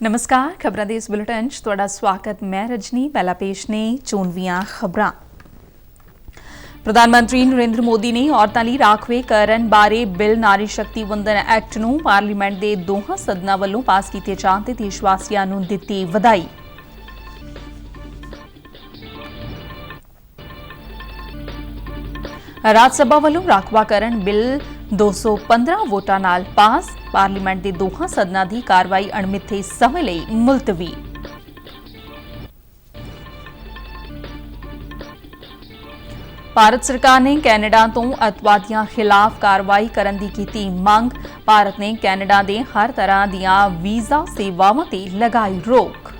नमस्कार, खबरां ਦੇ ਇਸ ਬੁਲੇਟਿਨ 'ਚ ਤੁਹਾਡਾ ਸਵਾਗਤ। ਮੈਂ ਰਜਨੀ। ਪਹਿਲਾ ਪੇਸ਼ ਨੇ ਚੋਣਵੀਆਂ ਖਬਰਾਂ। ਪ੍ਰਧਾਨ ਮੰਤਰੀ ਨਰਿੰਦਰ ਮੋਦੀ ਨੇ ਔਰਤਾਂ ਲਈ ਰਾਖਵੇਂਕਰਨ ਬਾਰੇ ਬਿੱਲ ਨਾਰੀ ਸ਼ਕਤੀ ਵੰਦਨ ਐਕਟ ਨੂੰ ਪਾਰਲੀਮੈਂਟ ਦੇ ਦੋਹਾਂ ਸਦਨਾਂ ਵੱਲੋਂ ਪਾਸ ਕੀਤੇ ਜਾਣ ਤੇ ਦੇਸ਼ ਵਾਸੀਆਂ ਨੂੰ ਦਿੱਤੀ ਵਧਾਈ। ਰਾਜ ਸਭਾ ਵੱਲੋਂ ਰਾਖਵਾਂਕਰਨ ਬਿੱਲ 215 ਵੋਟਾਂ ਨਾਲ ਪਾਸ। ਪਾਰਲੀਮੈਂਟ ਦੇ ਦੋਹਾਂ ਸਦਨਾਂ ਦੀ ਕਾਰਵਾਈ ਅਣਮਿੱਥੇ ਸਮੇਂ ਲਈ ਮੁਲਤਵੀ। ਭਾਰਤ ਸਰਕਾਰ ਨੇ ਕੈਨੇਡਾ ਤੋਂ ਅੱਤਵਾਦੀਆਂ ਖਿਲਾਫ ਕਾਰਵਾਈ ਕਰਨ ਦੀ ਕੀਤੀ ਮੰਗ। ਭਾਰਤ ਨੇ ਕੈਨੇਡਾ ਦੇ ਹਰ ਤਰ੍ਹਾਂ ਦੀਆਂ ਵੀਜ਼ਾ ਸੇਵਾਵਾਂ ਤੇ ਲਗਾਈ ਰੋਕ।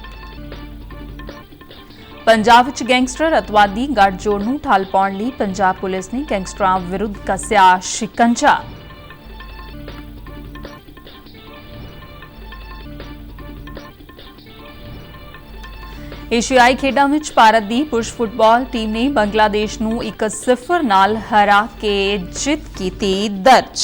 ਪੰਜਾਬ ਵਿੱਚ ਗੈਂਗਸਟਰ ਅੱਤਵਾਦੀ ਗੱਠਜੋੜ ਨੂੰ ਠੱਲ ਪਾਉਣ ਲਈ ਪੰਜਾਬ ਪੁਲਿਸ ਨੇ ਗੈਂਗਸਟਰਾਂ ਵਿਰੁੱਧ ਕੱਸਿਆ ਸ਼ਿਕੰਜਾ। ਏਸ਼ੀਆਈ ਖੇਡਾਂ ਵਿੱਚ ਭਾਰਤ ਦੀ ਪੁਰਸ਼ ਫੁੱਟਬਾਲ ਟੀਮ ਨੇ ਬੰਗਲਾਦੇਸ਼ ਨੂੰ 1-0 ਨਾਲ ਹਰਾ ਕੇ ਜਿੱਤ ਕੀਤੀ ਦਰਜ।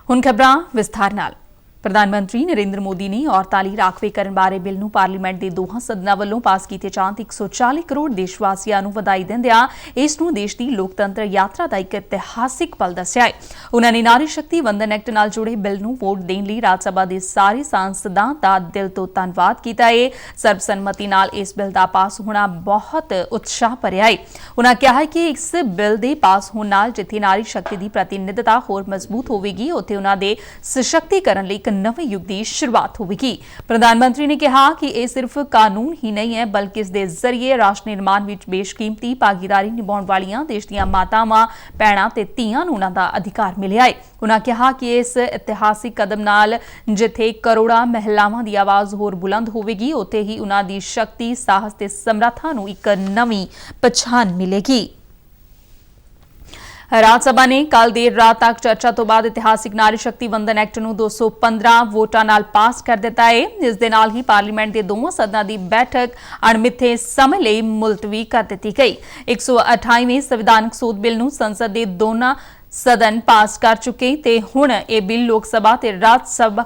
ਹੁਣ ਖਬਰਾਂ ਵਿਸਥਾਰ ਨਾਲ। ਪ੍ਰਧਾਨ ਮੰਤਰੀ ਨਰਿੰਦਰ ਮੋਦੀ ਨੇ ਔਰਤਾਂ ਲਈ ਰਾਖਵੇਂਕਰਨ ਬਾਰੇ ਬਿੱਲ ਨੂੰ ਪਾਰਲੀਮੈਂਟ ਦੇ ਦੋਹਾਂ ਸਦਨਾਂ ਵੱਲੋਂ ਪਾਸ ਕੀਤੇ ਜਾਣ ਤੇ 140 ਕਰੋੜ ਦੇਸ਼ ਵਾਸੀਆਂ ਨੂੰ ਵਧਾਈ ਦਿੰਦਿਆਂ ਇਸ ਨੂੰ ਦੇਸ਼ ਦੀ ਲੋਕਤੰਤਰ ਯਾਤਰਾ ਦਾ ਇੱਕ ਇਤਿਹਾਸਿਕ ਪਲ ਦੱਸਿਆ ਹੈ। ਉਨ੍ਹਾਂ ਨੇ ਨਾਰੀ ਸ਼ਕਤੀ ਵੰਦਨ ਐਕਟ ਨਾਲ ਜੁੜੇ ਬਿੱਲ ਨੂੰ ਵੋਟ ਦੇਣ ਲਈ ਰਾਜ ਸਭਾ ਦੇ ਸਾਰੇ ਸਾਂਸਦਾਂ ਦਾ ਦਿਲ ਤੋਂ ਧੰਨਵਾਦ ਕੀਤਾ ਹੈ। ਸਰਬਸੰਮਤੀ ਨਾਲ ਇਸ ਬਿੱਲ ਦਾ ਪਾਸ ਹੋਣਾ ਬਹੁਤ ਉਤਸ਼ਾਹ ਭਰਿਆ ਹੈ। ਉਨ੍ਹਾਂ ਕਿਹਾ ਕਿ ਇਸ ਬਿੱਲ ਦੇ ਪਾਸ ਹੋਣ ਨਾਲ ਜਿੱਥੇ ਨਾਰੀ ਸ਼ਕਤੀ ਦੀ ਪ੍ਰਤੀਨਿਧਤਾ ਹੋਰ ਮਜ਼ਬੂਤ ਹੋਵੇਗੀ ਉੱਥੇ ਉਨ੍ਹਾਂ ਦੇ ਸਸ਼ਕਤੀਕਰਨ ਲਈ ਨਵੇਂ ਯੁੱਗ ਦੀ ਸ਼ੁਰੂਆਤ ਹੋਵੇਗੀ। ਪ੍ਰਧਾਨ ਮੰਤਰੀ ਨੇ ਕਿਹਾ ਕਿ ਇਹ ਸਿਰਫ ਕਾਨੂੰਨ ਹੀ ਨਹੀਂ ਹੈ ਬਲਕਿ ਇਸ ਦੇ ਜ਼ਰੀਏ ਰਾਸ਼ਟਰ ਨਿਰਮਾਣ ਵਿੱਚ ਬੇਸ਼ਕੀਮਤੀ ਭਾਗੀਦਾਰੀ ਨਿਭਾਉਣ ਵਾਲੀਆਂ ਦੇਸ਼ ਦੀਆਂ ਮਾਤਾਵਾਂ, ਭੈਣਾਂ ਤੇ ਧੀਆਂ ਨੂੰ ਉਹਨਾਂ ਦਾ ਅਧਿਕਾਰ ਮਿਲਿਆ ਹੈ। ਉਨ੍ਹਾਂ ਕਿਹਾ ਕਿ ਇਸ ਇਤਿਹਾਸਿਕ ਕਦਮ ਨਾਲ ਜਿੱਥੇ ਕਰੋੜਾਂ ਮਹਿਲਾਵਾਂ ਦੀ ਆਵਾਜ਼ ਹੋਰ ਬੁਲੰਦ ਹੋਵੇਗੀ ਉੱਥੇ ਹੀ ਉਨ੍ਹਾਂ ਦੀ ਸ਼ਕਤੀ, ਸਾਹਸ ਤੇ ਸਮਰੱਥਾ ਨੂੰ ਇੱਕ ਨਵੀਂ ਪਛਾਣ ਮਿਲੇਗੀ। ਰਾਜ ਸਭਾ ਨੇ ਕੱਲ ਦੇਰ ਰਾਤ ਤੱਕ ਚਰਚਾ ਤੋਂ ਬਾਅਦ ਇਤਿਹਾਸਿਕ ਨਾਰੀ ਸ਼ਕਤੀ ਵੰਦਨ ਐਕਟ ਨੂੰ 215 ਵੋਟਾਂ ਨਾਲ ਪਾਸ ਕਰ ਦਿੱਤਾ ਹੈ। ਇਸ ਦੇ ਨਾਲ ਹੀ ਪਾਰਲੀਮੈਂਟ ਦੇ ਦੋਵਾਂ ਸਦਨਾਂ ਦੀ ਬੈਠਕ ਅਣਮਿੱਥੇ ਸਮੇਂ ਲਈ ਮੁਲਤਵੀ ਕਰ ਦਿੱਤੀ ਗਈ। 128ਵੇਂ ਸੰਵਿਧਾਨਕ ਸੋਧ ਬਿੱਲ ਨੂੰ ਸੰਸਦ ਦੇ ਦੋਨਾਂ ਸਦਨ ਪਾਸ ਕਰ ਚੁੱਕੇ ਤੇ ਹੁਣ ਇਹ ਬਿੱਲ ਲੋਕ ਸਭਾ ਤੇ ਰਾਜ ਸਭਾ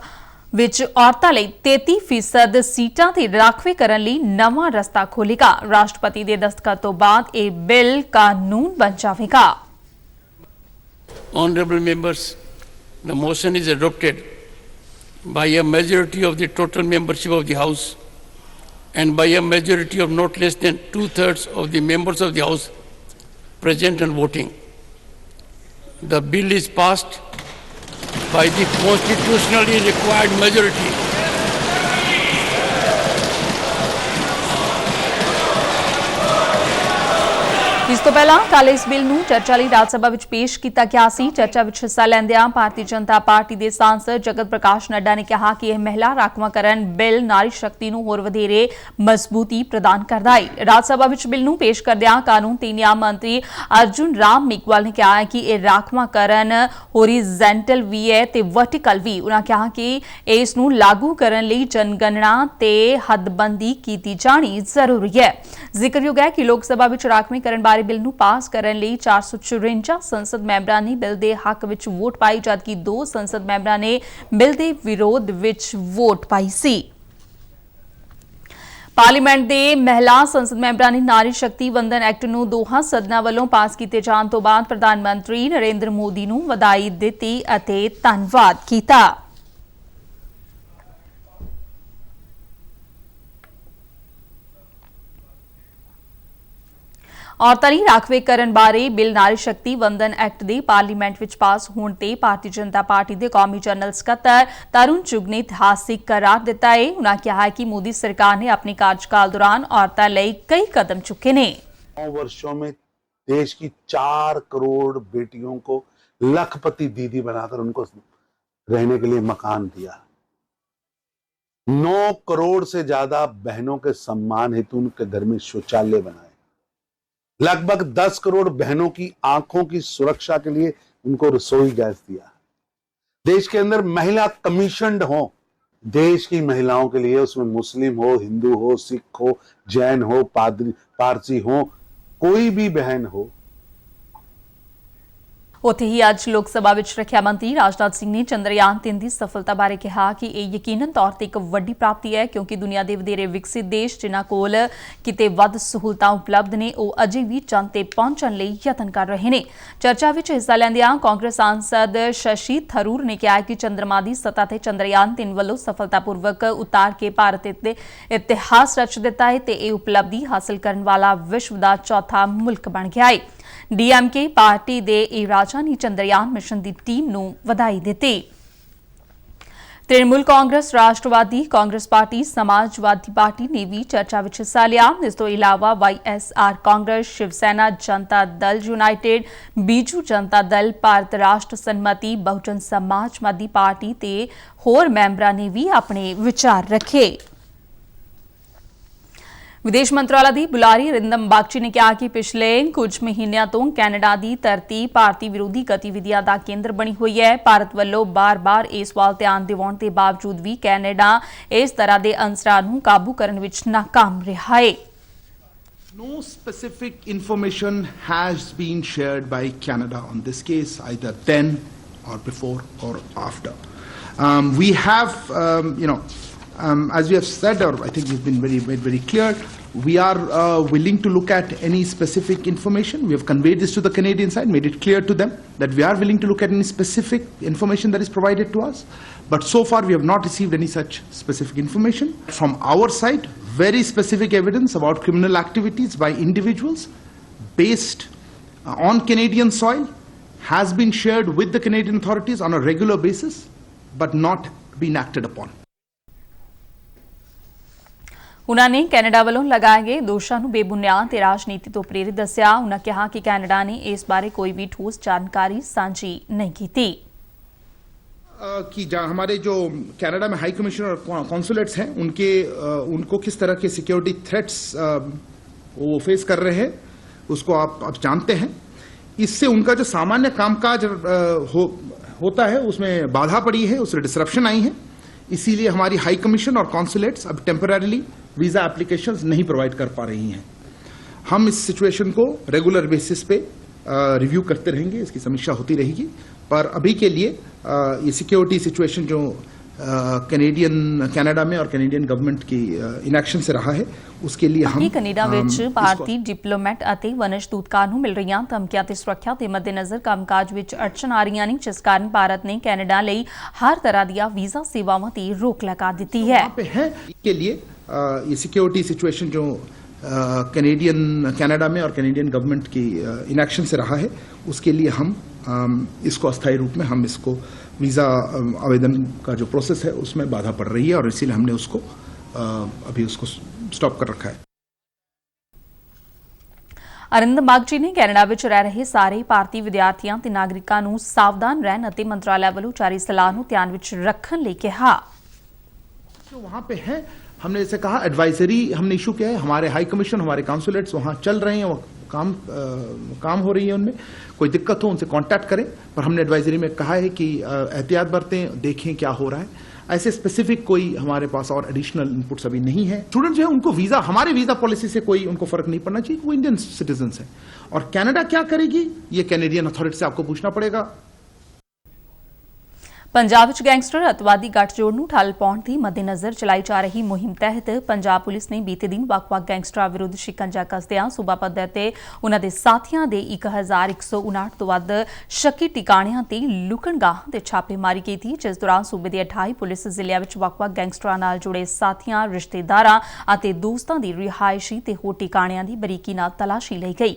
ਵਿੱਚ ਔਰਤਾਂ ਲਈ 33% ਸੀਟਾਂ ਤੇ ਰਾਖਵੇਂਕਰਨ ਲਈ ਨਵਾਂ ਰਸਤਾ ਖੋਲ੍ਹੇਗਾ। ਰਾਸ਼ਟਰਪਤੀ ਦੇ ਦਸਤਖਤ ਤੋਂ ਬਾਅਦ ਇਹ ਬਿੱਲ ਕਾਨੂੰਨ ਬਣ ਜਾਵੇਗਾ। Honorable members, the motion is adopted by a majority of the total membership of the House and by a majority of not less than 2/3 of the members of the House present and voting. The bill is passed by the constitutionally required majority. ਇਸ ਤੋਂ ਪਹਿਲਾਂ ਕੱਲ ਇਸ bill ਨੂੰ ਚਰਚਾ ਲਈ ਰਾਜ ਸਭਾ ਵਿੱਚ ਪੇਸ਼ ਕੀਤਾ ਗਿਆ ਸੀ। ਚਰਚਾ ਵਿੱਚ ਹਿੱਸਾ ਲੈਂਦਿਆਂ ਭਾਰਤੀ ਜਨਤਾ ਪਾਰਟੀ ਦੇ ਸਾਂਸਦ ਜਗਤ ਪ੍ਰਕਾਸ਼ ਨੱਡਾ ਨੇ ਕਿਹਾ ਕਿ ਇਹ ਮਹਿਲਾ ਰਾਖਵਾਂਕਰਨ ਬਿੱਲ ਨਾਰੀ ਸ਼ਕਤੀ ਨੂੰ ਹੋਰ ਵਧੇਰੇ ਮਜ਼ਬੂਤੀ ਪ੍ਰਦਾਨ ਕਰਦਾ ਹੈ। ਰਾਜ ਸਭਾ ਵਿੱਚ ਬਿੱਲ ਨੂੰ ਪੇਸ਼ ਕਰਦਿਆਂ ਕਾਨੂੰਨ ਤੇ ਨਿਆਂ ਮੰਤਰੀ ਅਰਜੁਨ ਰਾਮ ਮੇਘਵਾਲ ਨੇ ਕਿਹਾ ਕਿ ਇਹ ਰਾਖਵਾਂਕਰਨ ਹੋਰੀਜ਼ੈਂਟਲ ਵੀ ਹੈ ਤੇ ਵਰਟੀਕਲ ਵੀ। ਉਨ੍ਹਾਂ ਕਿਹਾ ਕਿ ਇਸ ਨੂੰ ਲਾਗੂ ਕਰਨ ਲਈ ਜਨਗਣਨਾ ਤੇ ਹੱਦਬੰਦੀ ਕੀਤੀ ਜਾਣੀ ਜ਼ਰੂਰੀ ਹੈ। ਜ਼ਿਕਰਯੋਗ ਹੈ ਕਿ ਲੋਕ ਸਭਾ ਵਿੱਚ ਰਾਖਵੇਂਕਰਨ ਬਾਰੇ ਬਿੱਲ ਨੂੰ ਪਾਸ ਕਰਨ ਲਈ 454 ਸੰਸਦ ਮੈਂਬਰਾਂ ਨੇ ਬਿੱਲ ਦੇ ਹੱਕ ਵਿੱਚ ਵੋਟ ਪਾਈ ਜਦਕਿ 2 ਸੰਸਦ ਮੈਂਬਰਾਂ ਨੇ ਬਿੱਲ ਦੇ ਵਿਰੋਧ ਵਿੱਚ ਵੋਟ ਪਾਈ ਸੀ। ਪਾਰਲੀਮੈਂਟ ਦੇ ਮਹਿਲਾ ਸੰਸਦ ਮੈਂਬਰਾਂ ਨੇ ਨਾਰੀ ਸ਼ਕਤੀ ਵੰਦਨ ਐਕਟ ਨੂੰ ਦੋਹਾਂ ਸਦਨਾਂ ਵੱਲੋਂ ਪਾਸ ਕੀਤੇ ਜਾਣ ਤੋਂ ਬਾਅਦ ਪ੍ਰਧਾਨ ਮੰਤਰੀ ਨਰਿੰਦਰ ਮੋਦੀ ਨੂੰ ਵਧਾਈ ਦਿੱਤੀ ਅਤੇ ਧੰਨਵਾਦ ਕੀਤਾ। ਔਰਤਾਂ ਲਈ ਰਾਖਵੇਂਕਰਨ ਬਾਰੇ ਬਿੱਲ ਨਾਰੀ ਸ਼ਕਤੀ ਵੰਦਨ ਐਕਟ ਦੇ ਪਾਰਲੀਮੈਂਟ ਵਿੱਚ ਪਾਸ ਹੋਣ ਤੇ ਭਾਰਤੀ ਜਨਤਾ ਪਾਰਟੀ ਦੇ ਕੌਮੀ ਜਨਰਲ ਸਕੱਤਰ ਤਰੁਣ ਚੁਗ ਨੇ ਇਤਿਹਾਸਿਕ ਕਰਾਰ ਦਿੱਤਾ ਹੈ। ਉਨ੍ਹਾਂ ਕਿਹਾ ਕਿ ਮੋਦੀ ਸਰਕਾਰ ਨੇ ਆਪਣੇ ਕਾਰਜਕਾਲ ਦੌਰਾਨ ਔਰਤਾਂ ਲਈ ਕਈ ਕਦਮ ਚੁੱਕੇ ਨੇ। 9 वर्षों में देश की 4 करोड़ बेटियों को लखपति दीदी बनाकर उनको रहने के लिए मकान दिया। 9 करोड़ से ज्यादा बहनों के सम्मान हेतु उनके घर में शौचालय बनाए। लगभग 10 करोड़ बहनों की आंखों की सुरक्षा के लिए उनको रसोई गैस दिया। देश के अंदर महिला कमीशन्ड हो, देश की महिलाओं के लिए, उसमें मुस्लिम हो, हिंदू हो, सिख हो, जैन हो, पारसी हो, कोई भी बहन हो, ਉੱਥੇ ਹੀ ਅੱਜ ਲੋਕ ਸਭਾ ਵਿੱਚ ਰੱਖਿਆ ਮੰਤਰੀ ਰਾਜਨਾਥ ਸਿੰਘ ਨੇ ਚੰਦਰਯਾਨ 3 ਦੀ ਸਫਲਤਾ ਬਾਰੇ ਕਿਹਾ ਕਿ ਇਹ ਯਕੀਨਨ ਤੌਰ ਤੇ ਇੱਕ ਵੱਡੀ ਪ੍ਰਾਪਤੀ ਹੈ ਕਿਉਂਕਿ ਦੁਨੀਆ ਦੇ ਵਧੇਰੇ ਵਿਕਸਿਤ ਦੇਸ਼ ਜਿਨ੍ਹਾਂ ਕੋਲ ਕਿਤੇ ਵੱਧ ਸਹੂਲਤਾਂ ਉਪਲਬਧ ਨੇ ਉਹ ਅਜੇ ਵੀ ਚੰਦ ਤੇ ਪਹੁੰਚਣ ਲਈ ਯਤਨ ਕਰ ਰਹੇ ਨੇ। ਚਰਚਾ ਵਿੱਚ ਹਿੱਸਾ ਲੈਂਦਿਆਂ ਕਾਂਗਰਸ ਸਾਂਸਦ ਸ਼ਸ਼ੀ ਥਰੂਰ ਨੇ ਕਿਹਾ ਕਿ ਚੰਦਰਮਾ ਦੀ ਸਤ੍ਹਾ ਤੇ ਚੰਦਰਯਾਨ 3 ਵੱਲੋਂ ਸਫਲਤਾਪੂਰਵਕ ਉਤਾਰ ਕੇ ਭਾਰਤ ਤੇ ਇਤਿਹਾਸ ਰਚ ਦਿੱਤਾ ਹੈ ਤੇ ਇਹ ਉਪਲਬਧੀ ਹਾਸਲ ਕਰਨ ਵਾਲਾ ਵਿਸ਼ਵ ਦਾ ਚੌਥਾ ਮੁਲਕ ਬਣ ਗਿਆ ਹੈ। ਡੀਐਮਕੇ ਪਾਰਟੀ ਦੇ ਇਹ ਰਾਜਾ ਨੇ ਚੰਦਰਯਾਨ ਮਿਸ਼ਨ ਦੀ ਟੀਮ ਨੂੰ ਵਧਾਈ ਦਿੱਤੀ। ਤ੍ਰਿਣਮੂਲ ਕਾਂਗਰਸ, ਰਾਸ਼ਟਰਵਾਦੀ ਕਾਂਗਰਸ ਪਾਰਟੀ, ਸਮਾਜਵਾਦੀ ਪਾਰਟੀ ਨੇ ਵੀ ਚਰਚਾ ਵਿੱਚ ਹਿੱਸਾ ਲਿਆ। ਇਸ ਤੋਂ ਇਲਾਵਾ ਵਾਈਐਸਆਰ ਕਾਂਗਰਸ, ਸ਼ਿਵ ਸੈਨਾ, ਜਨਤਾ ਦਲ ਯੂਨਾਈਟਿਡ, ਬੀਜੂ ਜਨਤਾ ਦਲ, ਭਾਰਤ ਰਾਸ਼ਟਰ ਸੰਮਤੀ, ਬਹੁਜਨ ਸਮਾਜਵਾਦੀ ਪਾਰਟੀ ਤੇ ਹੋਰ ਮੈਂਬਰਾਂ ਨੇ ਵੀ ਆਪਣੇ ਵਿਚਾਰ ਰੱਖੇ। ਵਿਦੇਸ਼ ਮੰਤਰਾਲਾ ਦੀ ਬੁਲਾਰੀ ਅਰਿੰਦਮ ਬਾਗਚੀ ਨੇ ਕਿਹਾ ਕਿ ਪਿਛਲੇ ਕੁਝ ਮਹੀਨਿਆਂ ਤੋਂ ਕੈਨੇਡਾ ਦੀ ਧਰਤੀ ਭਾਰਤੀ ਵਿਰੋਧੀ ਗਤੀਵਿਧੀਆਂ ਦਾ ਕੇਂਦਰ ਬਣੀ ਹੋਈ ਹੈ। ਭਾਰਤ ਵੱਲੋਂ ਬਾਰ-ਬਾਰ ਇਸ ਵੱਲ ਧਿਆਨ ਦਿਵਾਉਣ ਦੇ ਬਾਵਜੂਦ ਵੀ ਕੈਨੇਡਾ ਇਸ ਤਰ੍ਹਾਂ ਦੇ ਅੰਸਰਾਂ ਨੂੰ ਕਾਬੂ ਕਰਨ ਵਿੱਚ ਨਾਕਾਮ ਰਿਹਾ ਹੈ। No specific information has been shared by Canada on this case, either then or before or after. We have, as we have said, or I think we've been made very clear, we are willing to look at any specific information. We have conveyed this to the Canadian side, made it clear to them that we are willing to look at any specific information that is provided to us. But so far we have not received any such specific information. From our side, very specific evidence about criminal activities by individuals based on Canadian soil has been shared with the Canadian authorities on a regular basis, but not been acted upon. ਉਨ੍ਹਾਂ ਨੇ Canada ਵੱਲੋਂ ਲਗਾਏ ਗਏ ਦੋਸ਼ਾਂ ਨੂੰ ਬੇਬੁਨਿਆਦ ਤੇ ਰਾਜਨੀਤੀ ਤੋਂ ਪ੍ਰੇਰਿਤ ਦੱਸਿਆ। ਉਨ੍ਹਾਂ ਕਿਹਾ ਕਿ ਕੈਨੇਡਾ ਨੇ ਇਸ ਬਾਰੇ ਕੋਈ ਵੀ ਠੋਸ ਜਾਣਕਾਰੀ ਸਾਂਝੀ नहीं की थी। कि जहाँ हमारे जो कनाडा में हाई कमीशन और कॉन्सुलेट्स हैं उनको किस तरह के सिक्योरिटी थ्रेट्स वो फेस कर रहे हैं उसको आप जानते हैं। इससे उनका जो सामान्य कामकाज होता है उसमें बाधा पड़ी है, उससे डिसरप्शन आई है। इसीलिए हमारी हाई कमीशन और कॉन्सुलेट्स अब टेम्पररीली वीजा एप्लीकेशंस नहीं प्रोवाइड कर पा रही हैं। हम इस सिचुएशन को रेगुलर बेसिस पे रिव्यू करते रहेंगे, इसकी समीक्षा होती रहेगी। पर अभी के लिए ये सिक्योरिटी सिचुएशन जो कनाडा में और कैनेडियन गवर्नमेंट की इनएक्शन से रहा है उसके लिए हम ਕੈਨੇਡਾ ਵਿੱਚ ਭਾਰਤੀ ਡਿਪਲੋਮੈਟ ਅਤੇ ਵਣਜ ਦੂਤਕਾਰ ਨੂੰ ਮਿਲ ਰਹੀਆਂ ਧਮਕੀਆਂ ਤੇ ਸੁਰੱਖਿਆ ਦੇ ਮੱਦੇਨਜ਼ਰ ਕੰਮਕਾਜ ਵਿੱਚ ਅੜਚਨ ਆ ਰਹੀਆਂ ਨੇ, ਜਿਸ ਕਾਰਨ ਭਾਰਤ ਨੇ ਕੈਨੇਡਾ ਲਈ ਹਰ ਤਰ੍ਹਾਂ ਦੀਆਂ ਵੀਜ਼ਾ ਸੇਵਾਵਾਂ ਤੇ ਰੋਕ ਲਗਾ ਦਿੱਤੀ ਹੈ। के लिए ये सिक्योरिटी सिचुएशन जो कनाडा में और कैनेडियन गवर्नमेंट की इनएक्शन से रहा है उसके लिए हम इसको अस्थायी रूप में हम इसको वीज़ा आवेदन का जो प्रोसेस है उसमें बाधा पड़ रही है और इसीलिए हमने उसको अभी उसको स्टॉप कर रखा है। ਅਰਿੰਦਮ ਬਾਗਚੀ ਨੇ ਕੈਨੇਡਾ ਵਿੱਚ ਰਹਿ ਰਹੇ ਸਾਰੇ ਭਾਰਤੀ ਵਿਦਿਆਰਥੀਆਂ ਤੇ ਨਾਗਰਿਕਾਂ ਨੂੰ ਸਾਵਧਾਨ ਰਹਿਣ ਅਤੇ ਮੰਤਰਾਲਾ ਵੱਲੋਂ ਜਾਰੀ ਸਲਾਹ ਨੂੰ ਧਿਆਨ ਵਿੱਚ ਰੱਖਣ ਲਈ ਕਿਹਾ। जो वहाँ पे है हमने जैसे कहा एडवाइजरी हमने इशू किया है, हमारे हाई कमीशन हमारे कॉन्सुलेट्स वहाँ चल रहे हैं, वो काम हो रही है, उनमें कोई दिक्कत हो उनसे कांटेक्ट करें। पर हमने एडवाइजरी में कहा है कि एहतियात बरतें, देखें क्या हो रहा है। ऐसे स्पेसिफिक कोई हमारे पास और एडिशनल इनपुट्स अभी नहीं है। स्टूडेंट जो है उनको वीजा हमारे वीजा पॉलिसी से कोई उनको फर्क नहीं पड़ना चाहिए, वो इंडियन सिटीजन है। और कनाडा क्या करेगी ये कैनेडियन अथॉरिटी से आपको पूछना पड़ेगा। ਪੰਜਾਬ ਵਿੱਚ ਗੈਂਗਸਟਰ ਅਤਵਾਦੀ ਗੱਠਜੋੜ ਨੂੰ ਠੱਲ ਪਾਉਣ ਦੀ ਮੱਦੇਨਜ਼ਰ ਚਲਾਈ ਜਾ ਰਹੀ ਮੁਹਿੰਮ ਤਹਿਤ ਪੰਜਾਬ ਪੁਲਿਸ ਨੇ ਬੀਤੇ ਦਿਨ ਵੱਖ-ਵੱਖ ਗੈਂਗਸਟਰਾਂ ਵਿਰੁੱਧ ਸ਼ਿਕੰਜਾ ਕੱਸਦਿਆਂ ਸੂਬਾ ਪੱਧਰ ਤੇ ਉਨ੍ਹਾਂ ਦੇ ਸਾਥੀਆਂ ਦੇ 1159 ਤੋਂ ਵੱਧ ਸ਼ੱਕੀ ਟਿਕਾਣਿਆਂ ਤੇ ਲੁਕਣਗਾਹਾਂ ਤੇ ਛਾਪੇਮਾਰੀ ਕੀਤੀ, ਜਿਸ ਦੌਰਾਨ ਸੂਬੇ ਦੇ 28 ਪੁਲਿਸ ਜ਼ਿਲ੍ਹਿਆਂ ਵਿੱਚ ਵੱਖ-ਵੱਖ ਗੈਂਗਸਟਰਾਂ ਨਾਲ ਜੁੜੇ ਸਾਥੀਆਂ, ਰਿਸ਼ਤੇਦਾਰਾਂ ਅਤੇ ਦੋਸਤਾਂ ਦੀ ਰਿਹਾਇਸ਼ੀ ਤੇ ਹੋਰ ਟਿਕਾਣਿਆਂ ਦੀ ਬਰੀਕੀ ਨਾਲ ਤਲਾਸ਼ੀ ਲਈ ਗਈ।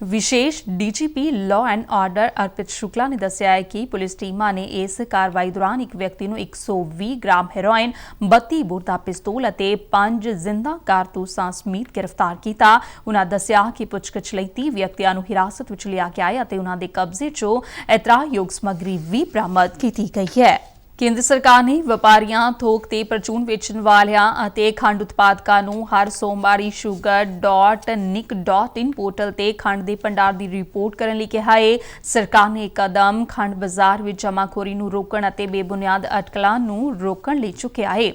ਵਿਸ਼ੇਸ਼ DGP law and order Arpit Shukla ਨੇ ਦੱਸਿਆ ਹੈ ਕਿ ਪੁਲਿਸ ਟੀਮਾਂ ਨੇ ਇਸ ਕਾਰਵਾਈ ਦੌਰਾਨ ਇੱਕ ਵਿਅਕਤੀ ਨੂੰ 120 ਗ੍ਰਾਮ ਹੈਰੋਇਨ, 32 ਬੋਰ ਪਿਸਤੌਲ ਅਤੇ 5 ਜ਼ਿੰਦਾ ਕਾਰਤੂਸਾਂ ਸਮੇਤ ਗ੍ਰਿਫਤਾਰ ਕੀਤਾ। ਉਨ੍ਹਾਂ ਦੱਸਿਆ ਕਿ ਪੁੱਛਗਿੱਛ ਲਈ 30 ਵਿਅਕਤੀਆਂ ਨੂੰ ਹਿਰਾਸਤ ਵਿੱਚ ਲਿਆ ਗਿਆ ਹੈ ਅਤੇ ਉਨ੍ਹਾਂ ਦੇ ਕਬਜ਼ੇ 'ਚੋਂ ਇਤਰਾਜ਼ਯੋਗ ਸਮੱਗਰੀ ਵੀ ਬਰਾਮਦ ਕੀਤੀ ਗਈ ਹੈ। ਕੇਂਦਰ ਸਰਕਾਰ ਨੇ ਵਪਾਰੀਆਂ, ਥੋਕ ਤੇ ਪਰਚੂਨ ਵੇਚਣ ਵਾਲਿਆਂ ਅਤੇ ਖੰਡ ਉਤਪਾਦਕਾਂ ਨੂੰ ਹਰ ਸੋਮਵਾਰੀ sugar.nic.in ਪੋਰਟਲ ਤੇ ਖੰਡ ਦੇ ਭੰਡਾਰ ਦੀ ਰਿਪੋਰਟ ਕਰਨ ਲਈ ਕਿਹਾ ਹੈ। ਸਰਕਾਰ ਨੇ ਇਹ ਕਦਮ ਖੰਡ ਬਾਜ਼ਾਰ ਵਿੱਚ ਜਮਾਖੋਰੀ ਨੂੰ ਰੋਕਣ ਅਤੇ ਬੇਬੁਨਿਆਦ ਅਟਕਲਾਂ ਨੂੰ ਰੋਕਣ ਲਈ ਚੁੱਕਿਆ ਹੈ।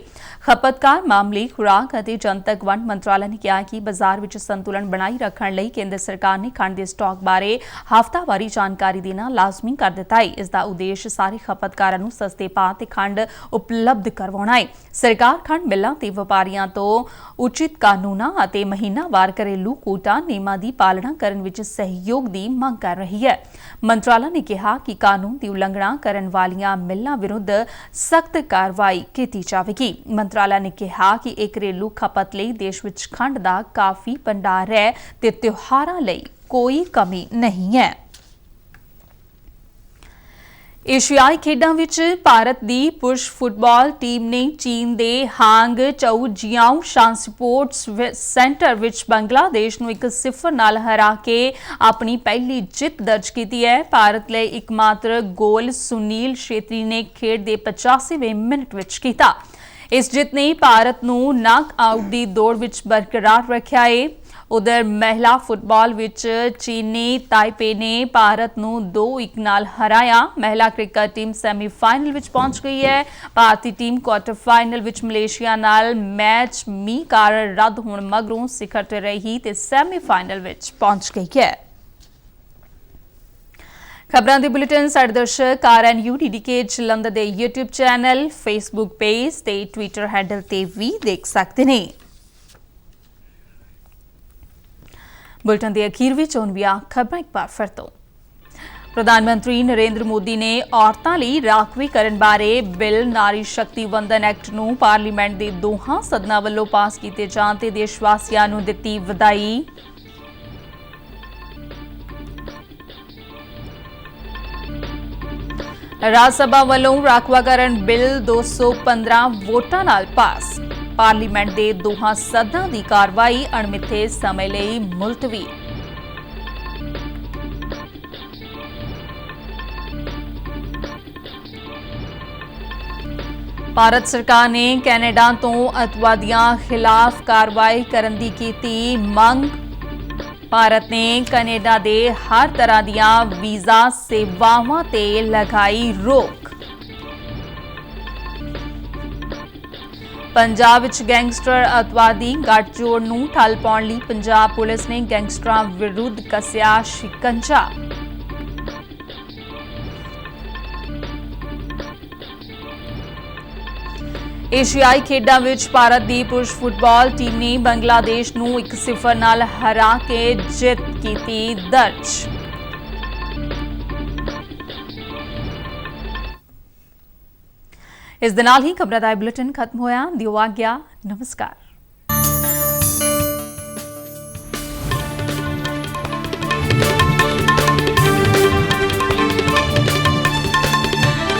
ਖਪਤਕਾਰ ਮਾਮਲੇ, ਖੁਰਾਕ ਅਤੇ ਜਨਤਕ ਵੰਡ ਮੰਤਰਾਲਾ ਨੇ ਕਿਹਾ ਕਿ ਬਾਜ਼ਾਰ ਵਿੱਚ ਸੰਤੁਲਨ ਬਣਾਈ ਰੱਖਣ ਲਈ ਕੇਂਦਰ ਸਰਕਾਰ ਨੇ ਖੰਡ ਦੇ ਸਟਾਕ ਬਾਰੇ ਹਫ਼ਤਾਵਾਰੀ ਜਾਣਕਾਰੀ ਦੇਣਾ ਲਾਜ਼ਮੀ ਕਰ ਦਿੱਤਾ ਹੈ। ਇਸ ਦਾ ਉਦੇਸ਼ ਸਾਰੇ ਖਪਤਕਾਰਾਂ ਨੂੰ ਸਸਤੇ ਭਾਅ ਤੇ ਖੰਡ ਉਪਲਬਧ ਕਰਵਾਉਣਾ ਹੈ। ਸਰਕਾਰ ਖੰਡ ਮਿੱਲਾਂ ਤੇ ਵਪਾਰੀਆਂ ਤੋਂ ਉਚਿਤ ਕਾਨੂੰਨਾਂ ਅਤੇ ਮਹੀਨਾਵਾਰ ਘਰੇਲੂ ਕੋਟਾ ਨਿਯਮਾਂ ਦੀ ਪਾਲਣਾ ਕਰਨ ਵਿੱਚ ਸਹਿਯੋਗ ਦੀ ਮੰਗ ਕਰ ਰਹੀ ਹੈ। ਮੰਤਰਾਲਾ ਨੇ ਕਿਹਾ ਕਿ ਕਾਨੂੰਨ ਦੀ ਉਲੰਘਣਾ ਕਰਨ ਵਾਲੀਆਂ ਮਿੱਲਾਂ ਵਿਰੁੱਧ ਸਖਤ ਕਾਰਵਾਈ ਕੀਤੀ ਜਾਵੇਗੀ। ਮੰਤਰਾਲਾ ਨੇ ਕਿਹਾ ਕਿ ਇਹ ਘਰੇਲੂ ਖਪਤ ਲਈ ਦੇਸ਼ ਵਿੱਚ ਖੰਡ ਦਾ ਕਾਫੀ ਭੰਡਾਰ ਹੈ ਤੇ ਤਿਉਹਾਰਾਂ ਲਈ ਕੋਈ ਕਮੀ ਨਹੀਂ ਹੈ। ਏਸ਼ੀਆਈ ਖੇਡਾਂ ਵਿੱਚ ਭਾਰਤ ਦੀ ਪੁਰਸ਼ ਫੁੱਟਬਾਲ ਟੀਮ ਨੇ ਚੀਨ ਦੇ ਹਾਂਗਝੋਊ ਜਿਆਓ ਸ਼ਾਨ ਸਪੋਰਟਸ ਸੈਂਟਰ ਵਿੱਚ ਬੰਗਲਾਦੇਸ਼ ਨੂੰ 1-0 ਨਾਲ ਹਰਾ ਕੇ ਆਪਣੀ ਪਹਿਲੀ ਜਿੱਤ ਦਰਜ ਕੀਤੀ ਹੈ। ਭਾਰਤ ਲਈ ਇੱਕਮਾਤਰ ਗੋਲ ਸੁਨੀਲ ਛੇਤਰੀ ਨੇ ਖੇਡ ਦੇ 85ਵੇਂ ਮਿੰਟ ਵਿੱਚ ਕੀਤਾ। ਇਸ ਜਿੱਤ ਨੇ ਭਾਰਤ ਨੂੰ ਨॉक ਆਊਟ ਦੀ ਦੌੜ ਵਿੱਚ ਬਰਕਰਾਰ ਰੱਖਿਆ ਹੈ। उधर महिला फुटबॉल विच चीनी ताइपे ने भारत नूं 2-1 नाल हराया। महिला क्रिकेट टीम सैमीफाइनल विच पहुंच गई है। भारतीय टीम क्वार्टर फाइनल विच मलेशिया नाल मैच मींह कारण रद्द होण मगरों सिखर ते रही ते सैमीफाइनल विच पहुंच गई है। खबरां दे बुलेटिन साडे दर्शक RNU DDK जलंधर दे YouTube चैनल, फेसबुक पेज ते ट्विटर हैंडल ते भी देख सकते ने। बुलेटिन के अखीर में चोनविया खबर एक बार फिर तो प्रधानमंत्री नरेंद्र मोदी ने औरतां लई राखवीकरण बारे बिल नारी शक्ति वंदन एक्ट नूं पार्लीमेंट के दोहां सदनां वल्लों पास कीते जाण ते देशवासियां नूं दित्ती वधाई। राज सभा वल्लों राखवाकरण बिल 215 वोटां नाल पास। पार्लीमेंट के दोहां सदनां की कार्रवाई अणमिथे समय लई मुलतवी। भारत सरकार ने कैनेडा तो अतवादियों खिलाफ कार्रवाई करन दी कीती मंग। भारत ने कैनेडा दे हर तरह दियां वीज़ा सेवावां ते लगाई रोक। पंजाब विच गैंगस्टर अतवादी गठजोड़ नूं ठल पाउण लई पंजाब पुलिस ने गैंगस्टरां विरुद्ध कसिया शिकंजा। एशियाई खेडां विच भारत दी पुरुष फुटबाल टीम ने बंगलादेश नूं 1-0 नाल हरा के जित कीती दर्ज। इस दे नाल ही खबरां दा बुलेटिन खत्म होया। दिओ आग्या, नमस्कार।